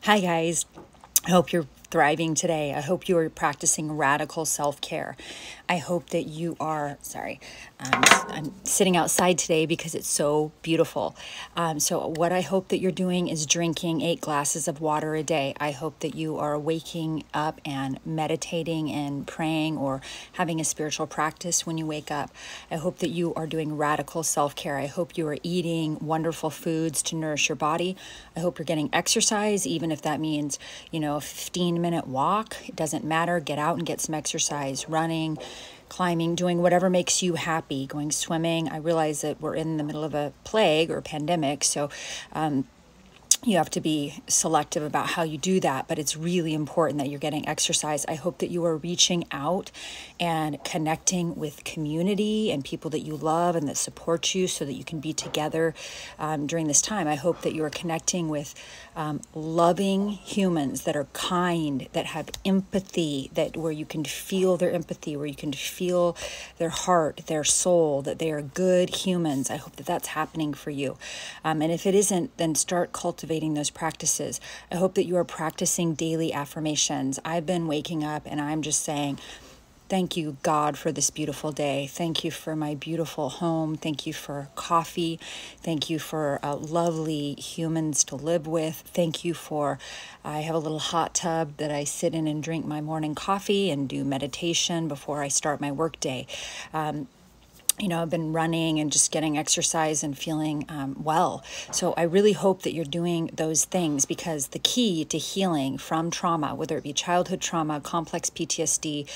Hi guys, I hope you're thriving today. I hope you are practicing radical self-care. I hope that you are, I'm sitting outside today because it's so beautiful. So what I hope that you're doing is drinking 8 glasses of water a day. I hope that you are waking up and meditating and praying or having a spiritual practice when you wake up. I hope that you are doing radical self-care. I hope you are eating wonderful foods to nourish your body. I hope you're getting exercise, even if that means, a 15-minute walk. It doesn't matter. Get out and get some exercise, running, climbing, doing whatever makes you happy, going swimming. I realize that we're in the middle of a plague or pandemic, so you have to be selective about how you do that, but it's really important that you're getting exercise. I hope that you are reaching out and connecting with community and people that you love and that support you so that you can be together during this time. I hope that you are connecting with loving humans that are kind, that have empathy, that where you can feel their empathy, where you can feel their heart, their soul, that they are good humans. I hope that that's happening for you. And if it isn't, then start cultivating those practices. I hope that you are practicing daily affirmations. I've been waking up and I'm just saying, thank you, God, for this beautiful day. Thank you for my beautiful home. Thank you for coffee. Thank you for lovely humans to live with. Thank you for, I have a little hot tub that I sit in and drink my morning coffee and do meditation before I start my work day. I've been running and just getting exercise and feeling well. So I really hope that you're doing those things, because the key to healing from trauma, whether it be childhood trauma, complex PTSD,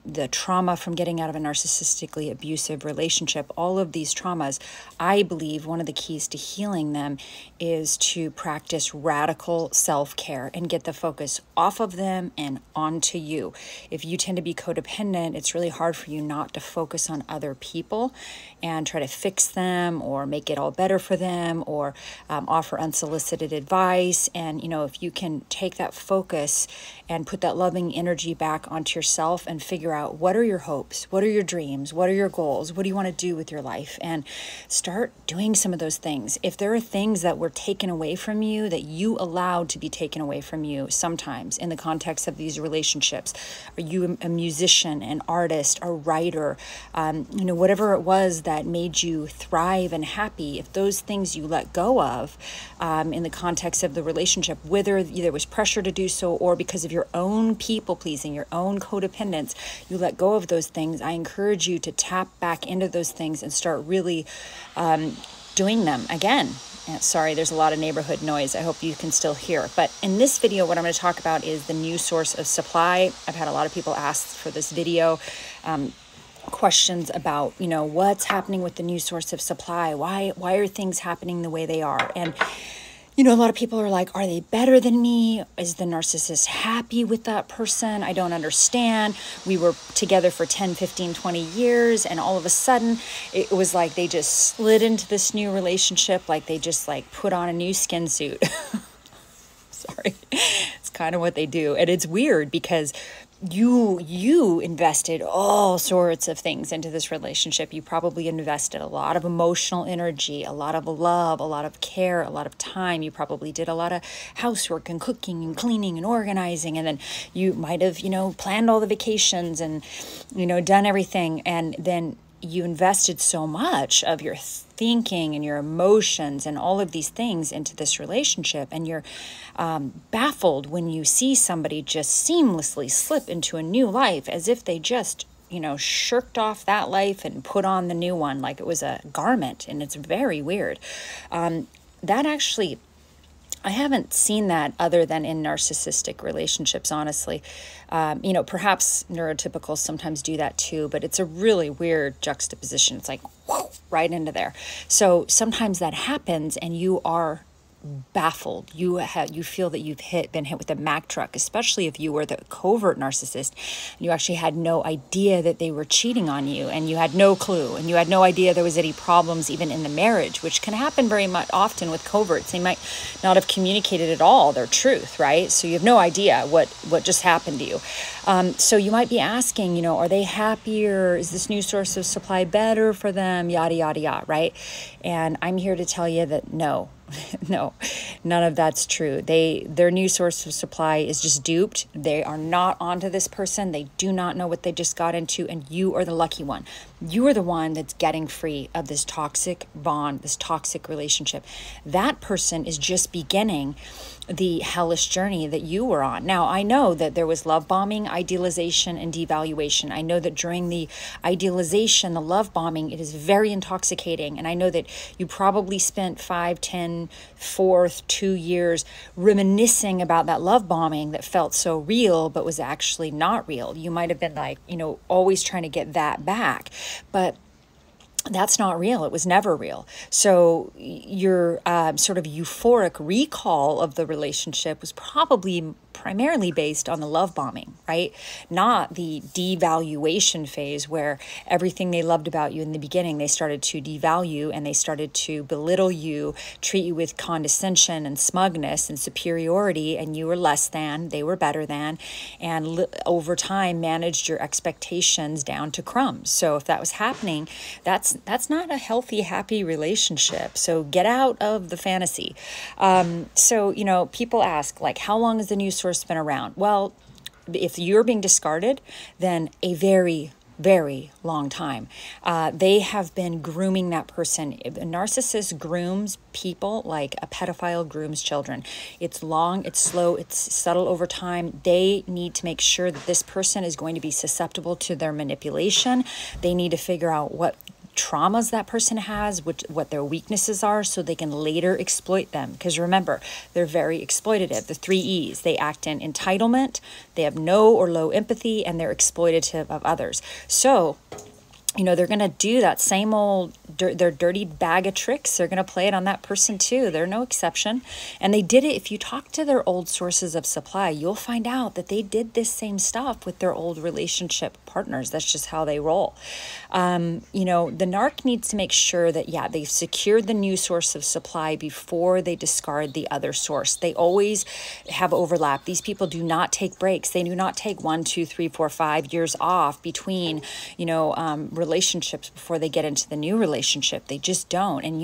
the trauma from getting out of a narcissistically abusive relationship, all of these traumas, I believe one of the keys to healing them is to practice radical self-care and get the focus off of them and onto you. If you tend to be codependent, it's really hard for you not to focus on other people and try to fix them or make it all better for them or offer unsolicited advice. And, if you can take that focus and put that loving energy back onto yourself and figure out what are your hopes, what are your dreams, what are your goals, what do you want to do with your life, and start doing some of those things. If there are things that were taken away from you that you allowed to be taken away from you sometimes in the context of these relationships, are you a musician, an artist, a writer, whatever it was that made you thrive and happy, if those things you let go of in the context of the relationship, whether there was pressure to do so or because of your own people pleasing, your own codependence, you let go of those things, I encourage you to tap back into those things and start really doing them again. Sorry, there's a lot of neighborhood noise. I hope you can still hear. But in this video, what I'm going to talk about is the new source of supply. I've had a lot of people ask for this video. Questions about, what's happening with the new source of supply? Why are things happening the way they are? And, a lot of people are like, are they better than me? Is the narcissist happy with that person? I don't understand. We were together for 10, 15, 20 years. And all of a sudden it was like they just slid into this new relationship. Like they just put on a new skin suit. Sorry. It's kind of what they do. And it's weird because you invested all sorts of things into this relationship. You probably invested a lot of emotional energy, a lot of love, a lot of care, a lot of time. You probably did a lot of housework and cooking and cleaning and organizing. And then you might have, planned all the vacations and, done everything. And then you invested so much of your thinking and your emotions and all of these things into this relationship, and you're baffled when you see somebody just seamlessly slip into a new life as if they just shirked off that life and put on the new one like it was a garment. And it's very weird. That actually, I haven't seen that other than in narcissistic relationships, honestly. Perhaps neurotypicals sometimes do that too, but it's a really weird juxtaposition. It's like, whoa, right into there. So sometimes that happens and you are baffled. You feel that you've been hit with a Mack truck, especially if you were the covert narcissist and you actually had no idea that they were cheating on you, and you had no clue, and you had no idea there was any problems even in the marriage, which can happen very much often with coverts. They might not have communicated at all their truth, right? So you have no idea what just happened to you. So you might be asking, are they happier? Is this new source of supply better for them? Yada, yada, yada, right? And I'm here to tell you that no. No, none of that's true. Their new source of supply is just duped. They are not onto this person. They do not know what they just got into, and you are the lucky one. You are the one that's getting free of this toxic bond, this toxic relationship. That person is just beginning the hellish journey that you were on. Now, I know that there was love bombing, idealization, and devaluation. I know that during the idealization, the love bombing, it is very intoxicating. And I know that you probably spent 5, 10, 4, 2 years reminiscing about that love bombing that felt so real, but was actually not real. You might have been like, always trying to get that back. But that's not real. It was never real. So your sort of euphoric recall of the relationship was probably primarily based on the love bombing, right? Not the devaluation phase where everything they loved about you in the beginning, they started to devalue and they started to belittle you, treat you with condescension and smugness and superiority, and you were less than, they were better than, and over time managed your expectations down to crumbs. So if that was happening, that's not a healthy, happy relationship. So get out of the fantasy. So, people ask, like, how long has the news source been around? Well, if you're being discarded, then a very, very long time. They have been grooming that person. A narcissist grooms people like a pedophile grooms children. It's long, it's slow, it's subtle over time. They need to make sure that this person is going to be susceptible to their manipulation. They need to figure out what traumas that person has, what their weaknesses are, so they can later exploit them. Because remember, they're very exploitative. The 3 E's. They act in entitlement, they have no or low empathy, and they're exploitative of others. So, they're going to do that same old, their dirty bag of tricks. They're going to play it on that person too. They're no exception. And they did it. If you talk to their old sources of supply, you'll find out that they did this same stuff with their old relationship partners. That's just how they roll. The narc needs to make sure that, they've secured the new source of supply before they discard the other source. They always have overlap. These people do not take breaks. They do not take 1, 2, 3, 4, 5 years off between, relationships before they get into the new relationship. They just don't. And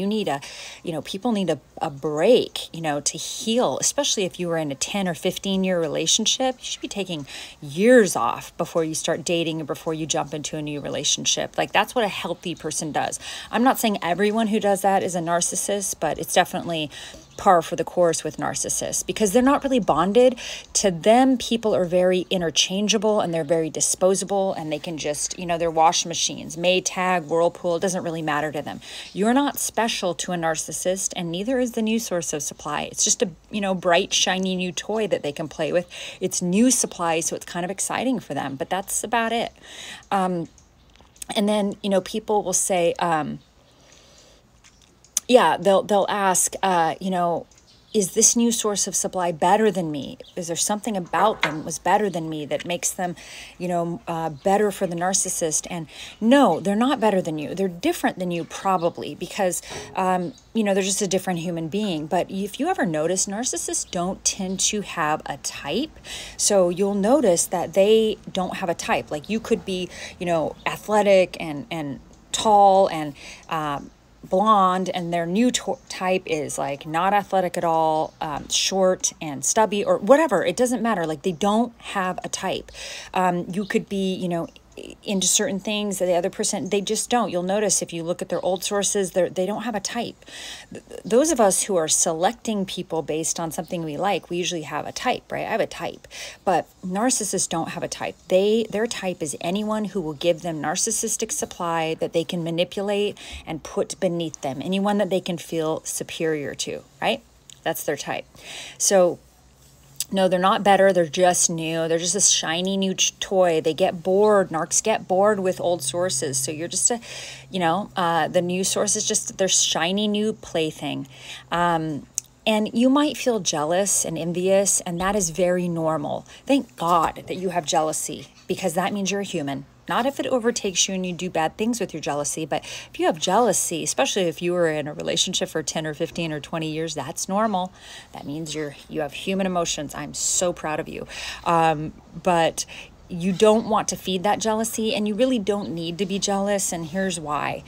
people need a break, to heal, especially if you were in a 10 or 15 year relationship. You should be taking years off before you start dating or before you jump into a new relationship. Like, that's what a healthy person does. I'm not saying everyone who does that is a narcissist, but it's definitely par for the course with narcissists because they're not really bonded. To them, people are very interchangeable and they're very disposable, and they can just, they're washing machines, Maytag, Whirlpool, it doesn't really matter to them. You're not special to a narcissist, and neither is the new source of supply. It's just a, bright, shiny new toy that they can play with. It's new supply, so it's kind of exciting for them, but that's about it. And then, people will say, they'll ask, is this new source of supply better than me? Is there something about them was better than me that makes them, better for the narcissist? And no, they're not better than you. They're different than you probably because, they're just a different human being. But if you ever notice, narcissists don't tend to have a type. So you'll notice that they don't have a type. Like you could be, athletic and tall and, blonde, and their new type is like not athletic at all, short and stubby or whatever. It doesn't matter. Like they don't have a type. You could be, into certain things that the other person, they just don't. You'll notice if you look at their old sources, they don't have a type. Those of us who are selecting people based on something we like, we usually have a type, right? I have a type, but narcissists don't have a type. Their type is anyone who will give them narcissistic supply that they can manipulate and put beneath them. Anyone that they can feel superior to, right? That's their type. So no, they're not better. They're just new. They're just a shiny new toy. They get bored. Narcs get bored with old sources. So you're just the new source is just their shiny new plaything. And you might feel jealous and envious, and that is very normal. Thank God that you have jealousy, because that means you're a human. Not if it overtakes you and you do bad things with your jealousy, but if you have jealousy, especially if you were in a relationship for 10 or 15 or 20 years, that's normal. That means you have human emotions. I'm so proud of you. But you don't want to feed that jealousy, and you really don't need to be jealous, and here's why.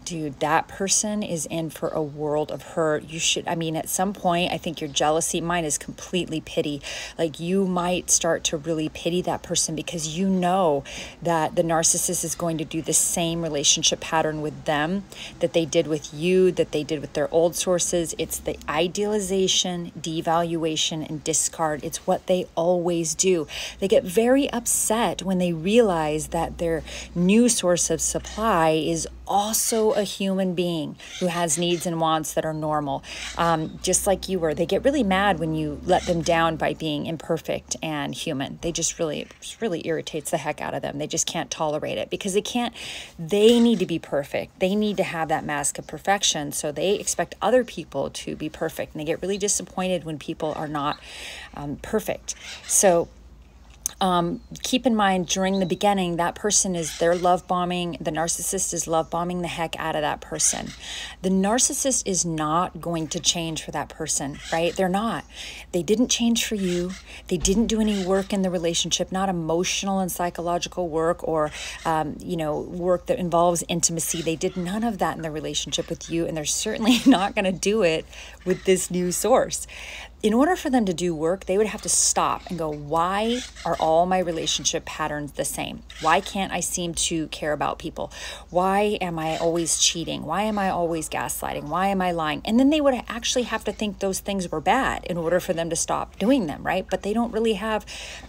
dude, that person is in for a world of hurt. You should, I mean, at some point, I think your jealousy, mine is completely pity. Like, you might start to really pity that person because you know that the narcissist is going to do the same relationship pattern with them that they did with you, that they did with their old sources. It's the idealization, devaluation, and discard. It's what they always do. They get very upset when they realize that their new source of supply is also a human being who has needs and wants that are normal, just like you were. They get really mad when you let them down by being imperfect and human. They just really irritates the heck out of them. They just can't tolerate it because they need to be perfect. They need to have that mask of perfection. So they expect other people to be perfect, and they get really disappointed when people are not perfect. So keep in mind, during the beginning, that person they're love bombing. The narcissist is love bombing the heck out of that person. The narcissist is not going to change for that person, right? They're not. They didn't change for you. They didn't do any work in the relationship, not emotional and psychological work or, work that involves intimacy. They did none of that in the relationship with you, and they're certainly not going to do it with this new source. In order for them to do work, they would have to stop and go, why are all my relationship patterns the same? Why can't I seem to care about people? Why am I always cheating? Why am I always gaslighting? Why am I lying? And then they would actually have to think those things were bad in order for them to stop doing them, right? But they don't really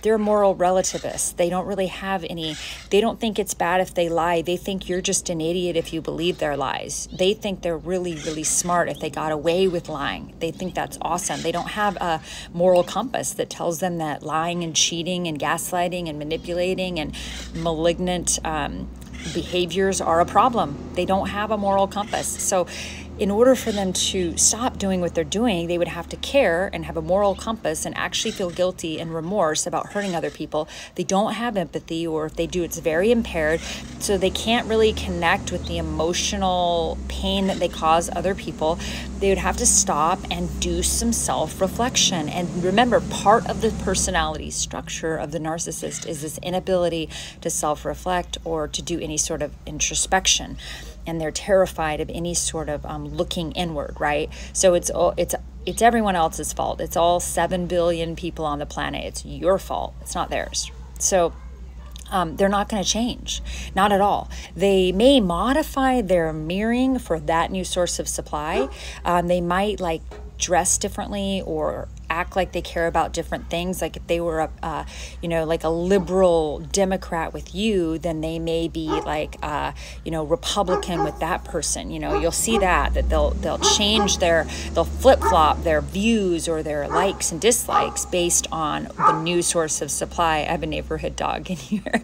they're moral relativists. They don't really have they don't think it's bad if they lie. They think you're just an idiot if you believe their lies. They think they're really, really smart if they got away with lying. They think that's awesome. They don't have a moral compass that tells them that lying and cheating and gaslighting and manipulating and malignant behaviors are a problem. They don't have a moral compass. So in order for them to stop doing what they're doing, they would have to care and have a moral compass and actually feel guilty and remorse about hurting other people. They don't have empathy, or if they do, it's very impaired. So they can't really connect with the emotional pain that they cause other people. They would have to stop and do some self-reflection. And remember, part of the personality structure of the narcissist is this inability to self-reflect or to do any sort of introspection. And they're terrified of any sort of looking inward, right? So it's everyone else's fault. It's all 7 billion people on the planet. It's your fault. It's not theirs. So they're not going to change, not at all. They may modify their mirroring for that new source of supply. They might dress differently or act like they care about different things. Like if they were like a liberal Democrat with you, then they may be Republican with that person. You'll see that they'll change they'll flip-flop their views or their likes and dislikes based on the new source of supply. I have a neighborhood dog in here,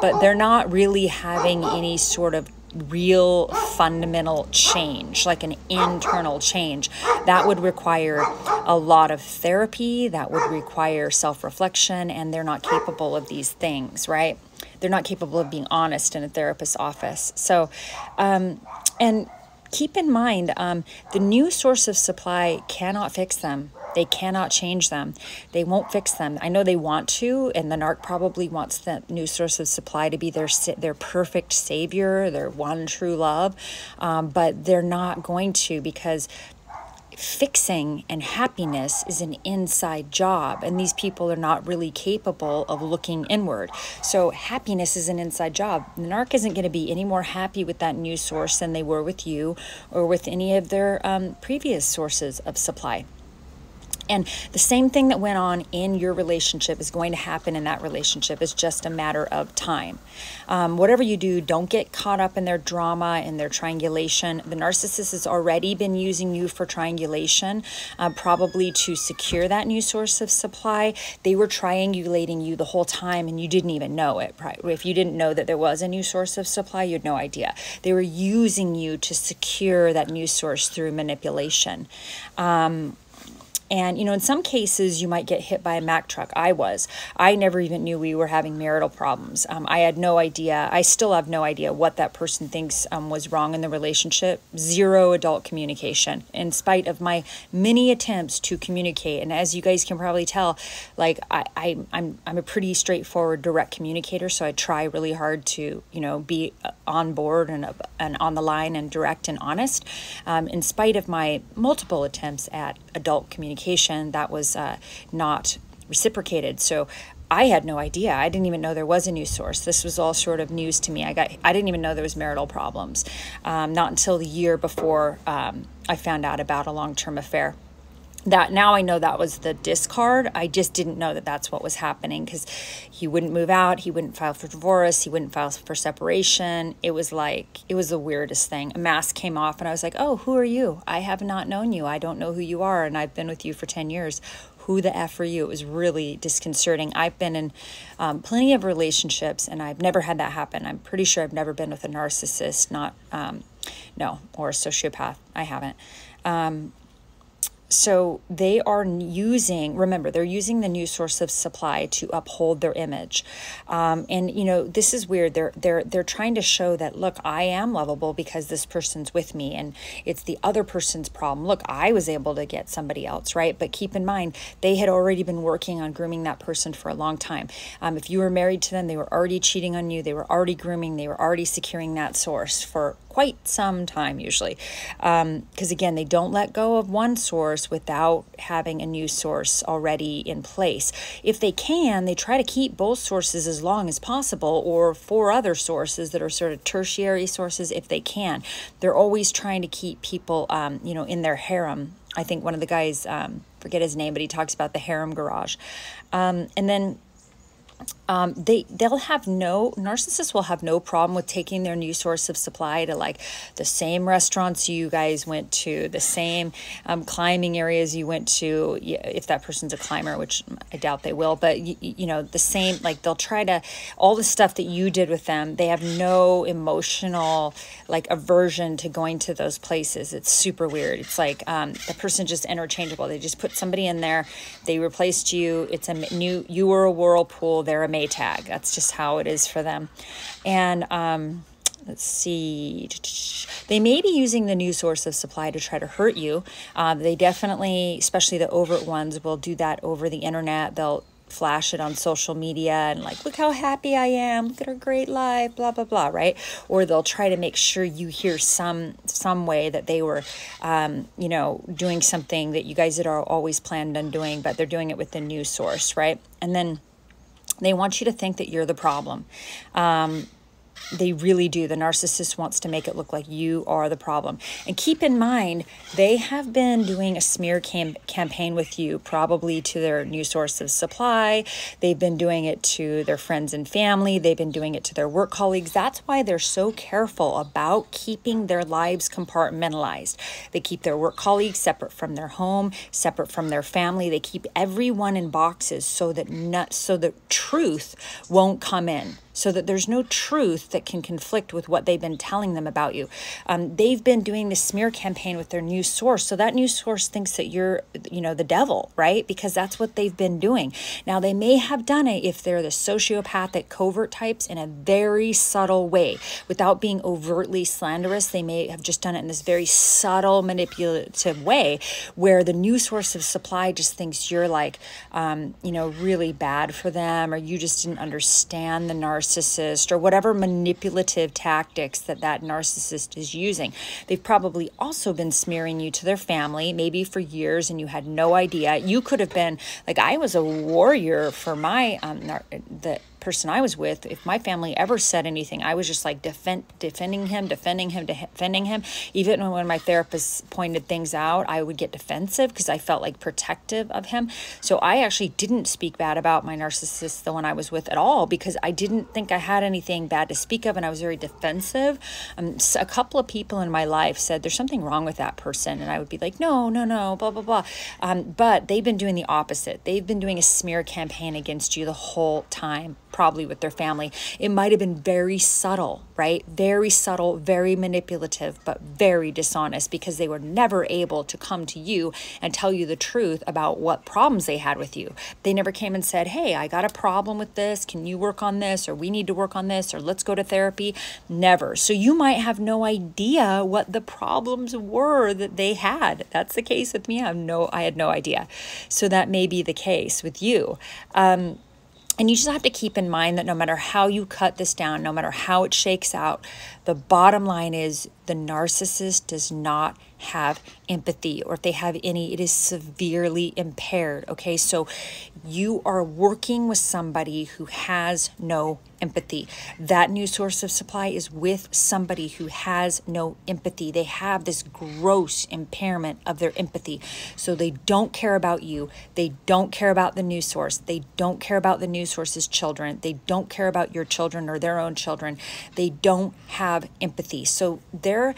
but they're not really having any sort of real fundamental change, like an internal change. That would require a lot of therapy, that would require self-reflection, and they're not capable of these things, right? They're not capable of being honest in a therapist's office. So, and keep in mind, the new source of supply cannot fix them. They cannot change them. They won't fix them. I know they want to, and the narc probably wants the new source of supply to be their perfect savior, their one true love, but they're not going to, because fixing and happiness is an inside job, and these people are not really capable of looking inward. So happiness is an inside job. The narc isn't going to be any more happy with that new source than they were with you or with any of their previous sources of supply. And the same thing that went on in your relationship is going to happen in that relationship. It's just a matter of time. Whatever you do, don't get caught up in their drama and their triangulation. The narcissist has already been using you for triangulation, probably to secure that new source of supply. They were triangulating you the whole time and you didn't even know it. Right? If you didn't know that there was a new source of supply, you had no idea. They were using you to secure that new source through manipulation. And, in some cases, you might get hit by a Mack truck. I never even knew we were having marital problems. I had no idea. I still have no idea what that person thinks was wrong in the relationship. Zero adult communication, in spite of my many attempts to communicate. And as you guys can probably tell, like I'm a pretty straightforward, direct communicator. So I try really hard to, be on board and on the line and direct and honest. In spite of my multiple attempts at adult communication, that was not reciprocated. So I had no idea. I didn't even know there was a news source. This was all sort of news to me. I didn't even know there was marital problems. Not until the year before I found out about a long-term affair. That now I know that was the discard. I just didn't know that that's what was happening, because he wouldn't move out. He wouldn't file for divorce. He wouldn't file for separation. It was the weirdest thing. A mask came off and I was like, oh, who are you? I have not known you. I don't know who you are. And I've been with you for 10 years. Who the F are you? It was really disconcerting. I've been in plenty of relationships and I've never had that happen. I'm pretty sure I've never been with a narcissist, or a sociopath. I haven't. So they are remember, they're using the new source of supply to uphold their image. And this is weird. They're trying to show that, look, I am lovable because this person's with me, and it's the other person's problem. Look, I was able to get somebody else, right? But keep in mind, they had already been working on grooming that person for a long time. If you were married to them, they were already cheating on you. They were already grooming. They were already securing that source for quite some time, usually. Because again, they don't let go of one source without having a new source already in place. If they can, they try to keep both sources as long as possible, or 4 other sources that are sort of tertiary sources if they can. They're always trying to keep people, in their harem. I think one of the guys, forget his name, but he talks about the harem garage. And then narcissists will have no problem with taking their new source of supply to like the same restaurants you guys went to, the same climbing areas you went to, if that person's a climber, which I doubt they will, but the same, like they'll try to, all the stuff that you did with them, they have no emotional like aversion to going to those places. It's super weird. It's like the person just interchangeable. They just put somebody in there, they replaced you, it's you were a whirlpool, they're a Maytag. That's just how it is for them. And let's see, they may be using the new source of supply to try to hurt you. They definitely, especially the overt ones, will do that over the internet. They'll flash it on social media and like, look how happy I am, look at our great life, blah, blah, blah, right? Or they'll try to make sure you hear some way that they were, doing something that you guys had always planned on doing, but they're doing it with the new source, right? And then they want you to think that you're the problem. They really do. The narcissist wants to make it look like you are the problem. And keep in mind, they have been doing a smear campaign with you, probably to their new source of supply. They've been doing it to their friends and family. They've been doing it to their work colleagues. That's why they're so careful about keeping their lives compartmentalized. They keep their work colleagues separate from their home, separate from their family. They keep everyone in boxes so that truth won't come in, so that there's no truth that can conflict with what they've been telling them about you. They've been doing this smear campaign with their new source. So that new source thinks that you're, the devil, right? Because that's what they've been doing. Now, they may have done it, if they're the sociopathic covert types, in a very subtle way. Without being overtly slanderous, they may have just done it in this very subtle, manipulative way, where the new source of supply just thinks you're like, really bad for them, or you just didn't understand the narcissist, or whatever manipulative tactics that narcissist is using. They've probably also been smearing you to their family, maybe for years, and you had no idea. You could have been like, I was a warrior for my the person I was with. If my family ever said anything, I was just like defending him. Even when my therapist pointed things out, I would get defensive because I felt like protective of him. So I actually didn't speak bad about my narcissist, the one I was with, at all, because I didn't think I had anything bad to speak of, and I was very defensive. So a couple of people in my life said there's something wrong with that person, and I would be like, no, blah, blah, blah. But they've been doing the opposite. They've been doing a smear campaign against you the whole time, probably with their family. It might have been very subtle, right? Very subtle, very manipulative, but very dishonest, because they were never able to come to you and tell you the truth about what problems they had with you. They never came and said, hey, I got a problem with this. Can you work on this? Or we need to work on this, or let's go to therapy. Never. So you might have no idea what the problems were that they had. That's the case with me. I had no idea. So that may be the case with you. And you just have to keep in mind that no matter how you cut this down, no matter how it shakes out, the bottom line is the narcissist does not have empathy, or if they have any, it is severely impaired. Okay, so you are working with somebody who has no empathy. That new source of supply is with somebody who has no empathy. They have this gross impairment of their empathy. So they don't care about you. They don't care about the new source. They don't care about the new source's children. They don't care about your children or their own children. They don't have empathy. So their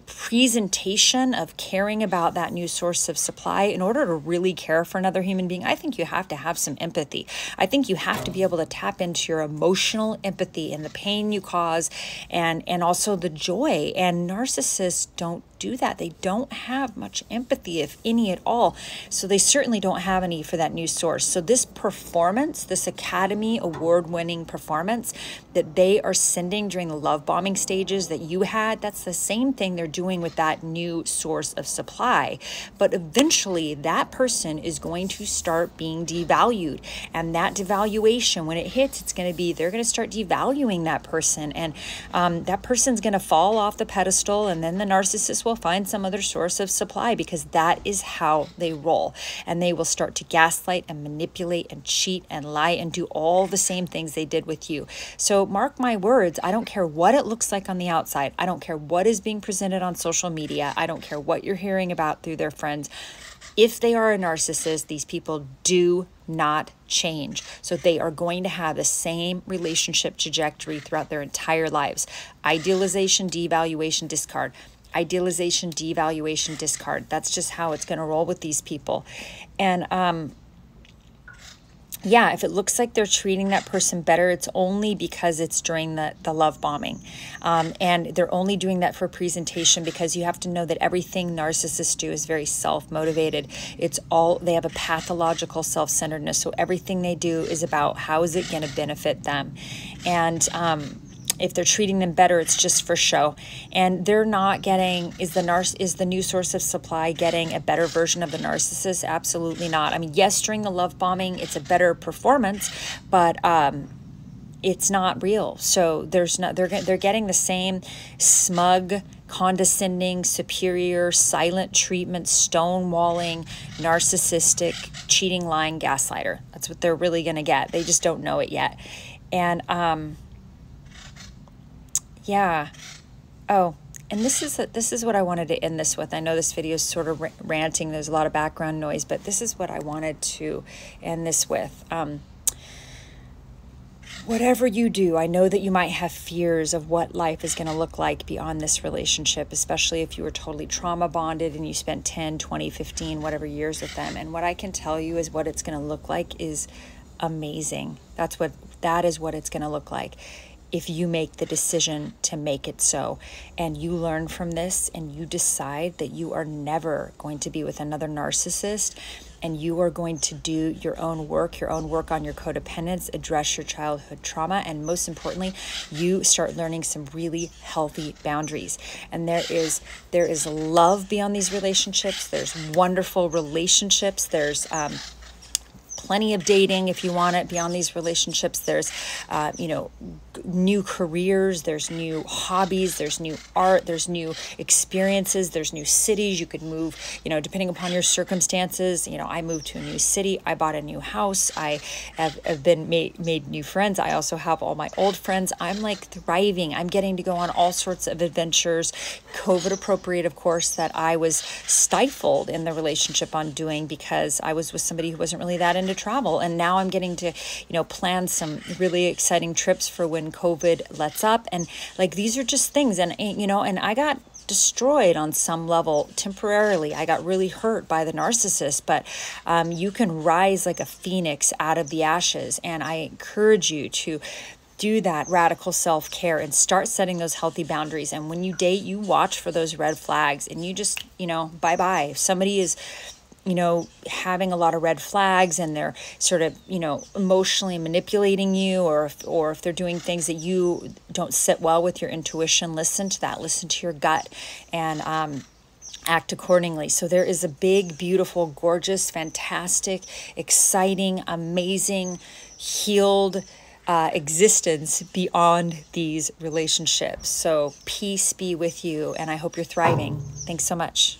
presentation of caring about that new source of supply, in order to really care for another human being, I think you have to have some empathy. I think you have to be able to tap into your emotional empathy and the pain you cause, and also the joy. And narcissists don't do that. They don't have much empathy, if any at all. So they certainly don't have any for that new source. So this performance, this Academy Award-winning performance that they are sending during the love bombing stages that you had, that's the same thing they're doing with that new source of supply. But eventually that person is going to start being devalued. And that devaluation, when it hits, it's going to be, they're going to start devaluing that person. And that person's going to fall off the pedestal, and then the narcissist will find some other source of supply, because that is how they roll. And they will start to gaslight and manipulate and cheat and lie and do all the same things they did with you. So mark my words, I don't care what it looks like on the outside. I don't care what is being presented on social media. I don't care what you're hearing about through their friends. If they are a narcissist, these people do not change. So they are going to have the same relationship trajectory throughout their entire lives. Idealization, devaluation, discard. Idealization, devaluation, discard. That's just how it's going to roll with these people. And yeah, if it looks like they're treating that person better, it's only because it's during the love bombing. And they're only doing that for presentation, because you have to know that everything narcissists do is very self-motivated. They have a pathological self-centeredness. So everything they do is about how is it going to benefit them. And if they're treating them better, it's just for show. And they're not getting, is the new source of supply getting a better version of the narcissist? Absolutely not. I mean, yes, during the love bombing, it's a better performance, but it's not real. So they're getting the same smug, condescending, superior, silent treatment, stonewalling, narcissistic, cheating, lying gaslighter. That's what they're really going to get. They just don't know it yet. And yeah. Oh, and this is what I wanted to end this with. I know this video is sort of ranting. There's a lot of background noise, but this is what I wanted to end this with. Whatever you do, I know that you might have fears of what life is going to look like beyond this relationship, especially if you were totally trauma bonded and you spent 10, 20, 15, whatever years with them. And what I can tell you is what it's going to look like is amazing. That is what it's going to look like if you make the decision to make it so, and you learn from this and you decide that you are never going to be with another narcissist, and you are going to do your own work on your codependence, address your childhood trauma, and most importantly, you start learning some really healthy boundaries. And there is love beyond these relationships. There's wonderful relationships. There's plenty of dating if you want it beyond these relationships. There's, new careers, there's new hobbies, there's new art, there's new experiences, there's new cities. You could move, depending upon your circumstances. I moved to a new city. I bought a new house. I have made new friends. I also have all my old friends. I'm like thriving. I'm getting to go on all sorts of adventures, COVID appropriate, of course, that I was stifled in the relationship on doing because I was with somebody who wasn't really that into travel. And now I'm getting to, plan some really exciting trips for when COVID lets up. And like, these are just things. And, and I got destroyed on some level temporarily. I got really hurt by the narcissist, but you can rise like a phoenix out of the ashes. And I encourage you to do that radical self-care and start setting those healthy boundaries. And when you date, you watch for those red flags and you just, bye-bye. If somebody is, having a lot of red flags and they're sort of, emotionally manipulating you, or if they're doing things that you don't sit well with your intuition, listen to that, listen to your gut, and act accordingly. So there is a big, beautiful, gorgeous, fantastic, exciting, amazing, healed existence beyond these relationships. So peace be with you, and I hope you're thriving. Thanks so much.